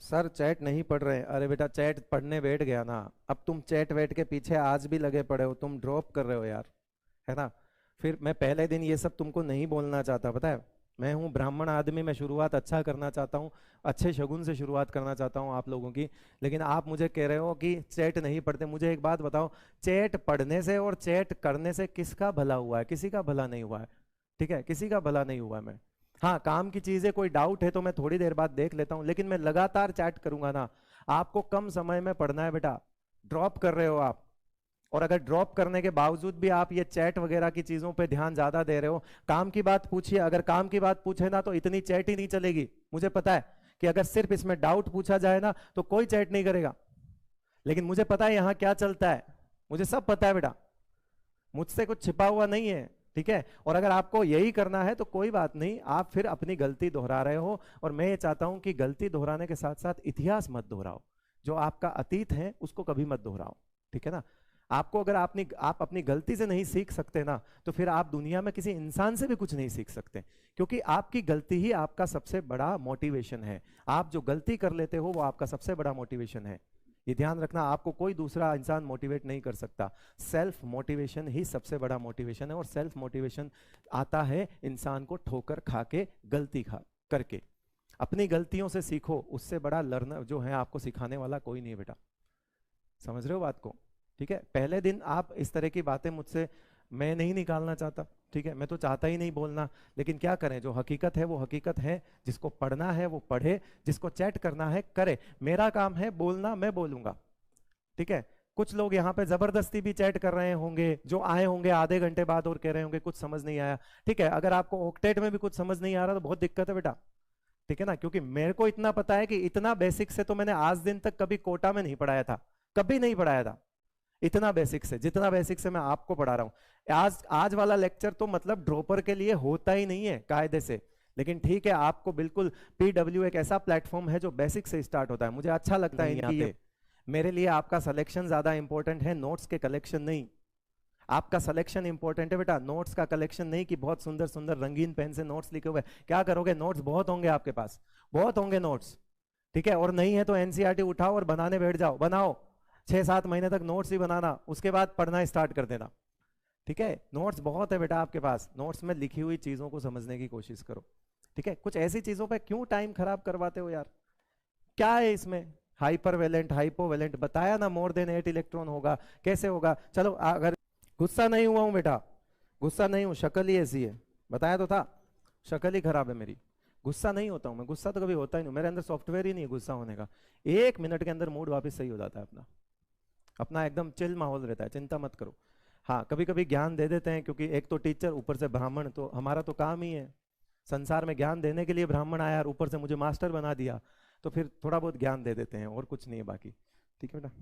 Sir chat नहीं पढ़ रहे। अरे बेटा चैट पढ़ने बैठ गया ना, अब तुम चैट वैट के पीछे आज भी लगे पड़े हो, तुम ड्रॉप कर रहे हो यार, है ना। फिर मैं पहले दिन ये सब तुमको नहीं बोलना चाहता, पता है। मैं हूँ ब्राह्मण आदमी, मैं शुरुआत अच्छा करना चाहता हूँ, अच्छे शगुन से शुरुआत करना चाहता हूँ आप लोगों की। लेकिन आप मुझे कह रहे हो कि चैट नहीं पढ़ते। मुझे एक बात बताओ, चैट पढ़ने से और चैट करने से किसका भला हुआ है? किसी का भला नहीं हुआ है, ठीक है, किसी का भला नहीं हुआ है। मैं, हाँ, काम की चीजें कोई डाउट है तो मैं थोड़ी देर बाद देख लेता हूँ, लेकिन मैं लगातार चैट करूंगा ना। आपको कम समय में पढ़ना है बेटा, ड्रॉप कर रहे हो आप। और अगर ड्रॉप करने के बावजूद भी आप ये चैट वगैरह की चीजों पे ध्यान ज्यादा दे रहे हो, काम की बात पूछिए। अगर काम की बात पूछे ना तो इतनी चैट ही नहीं चलेगी। मुझे पता है कि अगर सिर्फ इसमें डाउट पूछा जाए ना तो कोई चैट नहीं करेगा, लेकिन मुझे पता है यहाँ क्या चलता है, मुझे सब पता है बेटा, मुझसे कुछ छिपा हुआ नहीं है, ठीक है। और अगर आपको यही करना है तो कोई बात नहीं, आप फिर अपनी गलती दोहरा रहे हो। और मैं ये चाहता हूं कि गलती दोहराने के साथ साथ इतिहास मत दोहराओ, जो आपका अतीत है उसको कभी मत दोहराओ, ठीक है ना। आपको अगर आप अपनी गलती से नहीं सीख सकते ना, तो फिर आप दुनिया में किसी इंसान से भी कुछ नहीं सीख सकते, क्योंकि आपकी गलती ही आपका सबसे बड़ा मोटिवेशन है। आप जो गलती कर लेते हो वो आपका सबसे बड़ा मोटिवेशन है। ये ध्यान रखना, आपको कोई दूसरा इंसान मोटिवेट नहीं कर सकता। सेल्फ मोटिवेशन ही सबसे बड़ा मोटिवेशन है, और सेल्फ मोटिवेशन आता है इंसान को ठोकर खा के, गलती खा करके। अपनी गलतियों से सीखो, उससे बड़ा लर्नर जो है आपको सिखाने वाला कोई नहीं है बेटा। समझ रहे हो बात को? ठीक है, पहले दिन आप इस तरह की बातें मुझसे मैं नहीं निकालना चाहता, ठीक है, मैं तो चाहता ही नहीं बोलना। लेकिन क्या करें, जो हकीकत है वो हकीकत है। जिसको पढ़ना है वो पढ़े, जिसको चैट करना है करे। मेरा काम है बोलना, मैं बोलूंगा, ठीक है। कुछ लोग यहाँ पे जबरदस्ती भी चैट कर रहे होंगे, जो आए होंगे आधे घंटे बाद और कह रहे होंगे कुछ समझ नहीं आया। ठीक है, अगर आपको ऑक्टेट में भी कुछ समझ नहीं आ रहा तो बहुत दिक्कत है बेटा, ठीक है ना। क्योंकि मेरे को इतना पता है कि इतना बेसिक से तो मैंने आज दिन तक कभी कोटा में नहीं पढ़ाया था, कभी नहीं पढ़ाया था। इतना बेसिक से, जितना बेसिक से मैं आपको पढ़ा रहा हूं आज वाला लेक्चर तो मतलब ड्रॉपर के लिए होता ही नहीं है कायदे से। लेकिन ठीक है, आपको बिल्कुल पीडब्ल्यू एक ऐसा प्लेटफॉर्म है जो बेसिक से स्टार्ट होता है, मुझे अच्छा लगता है इनकी ये। मेरे लिए आपका सिलेक्शन ज्यादा इंपॉर्टेंट है, नोट्स के कलेक्शन नहीं। आपका सिलेक्शन इंपॉर्टेंट है बेटा, नोट्स का कलेक्शन नहीं कि बहुत सुंदर सुंदर रंगीन पेन से नोट्स लिखे हुए। क्या करोगे? नोट्स बहुत होंगे आपके पास, बहुत होंगे नोट्स, ठीक है। और नहीं है तो एनसीईआरटी उठाओ और बनाने बैठ जाओ, बनाओ 6-7 महीने तक नोट्स ही बनाना, उसके बाद पढ़ना स्टार्ट कर देना, ठीक है। नोट्स बहुत है बेटा आपके पास, नोट्स में लिखी हुई चीजों को समझने की कोशिश करो, ठीक है। कुछ ऐसी चीजों पे क्यों टाइम खराब करवाते हो यार? क्या है इसमें? हाइपर वैलेंट, हाइपोवैलेंट बताया ना, मोर देन 8 इलेक्ट्रॉन होगा, कैसे होगा? चलो, अगर गुस्सा नहीं हुआ हूं बेटा, गुस्सा नहीं हूं, शक्ल ही ऐसी है, बताया तो था, शक्ल ही खराब है मेरी। गुस्सा नहीं होता हूं मैं, गुस्सा तो कभी होता ही नहीं, मेरे अंदर सॉफ्टवेयर ही नहीं है गुस्सा होने का। 1 मिनट के अंदर मूड वापस सही हो जाता है अपना, अपना एकदम चिल माहौल रहता है, चिंता मत करो। हाँ, कभी कभी ज्ञान दे देते हैं, क्योंकि एक तो टीचर, ऊपर से ब्राह्मण, तो हमारा तो काम ही है संसार में ज्ञान देने के लिए। ब्राह्मण आया और ऊपर से मुझे मास्टर बना दिया, तो फिर थोड़ा बहुत ज्ञान दे देते हैं, और कुछ नहीं है बाकी, ठीक है बेटा।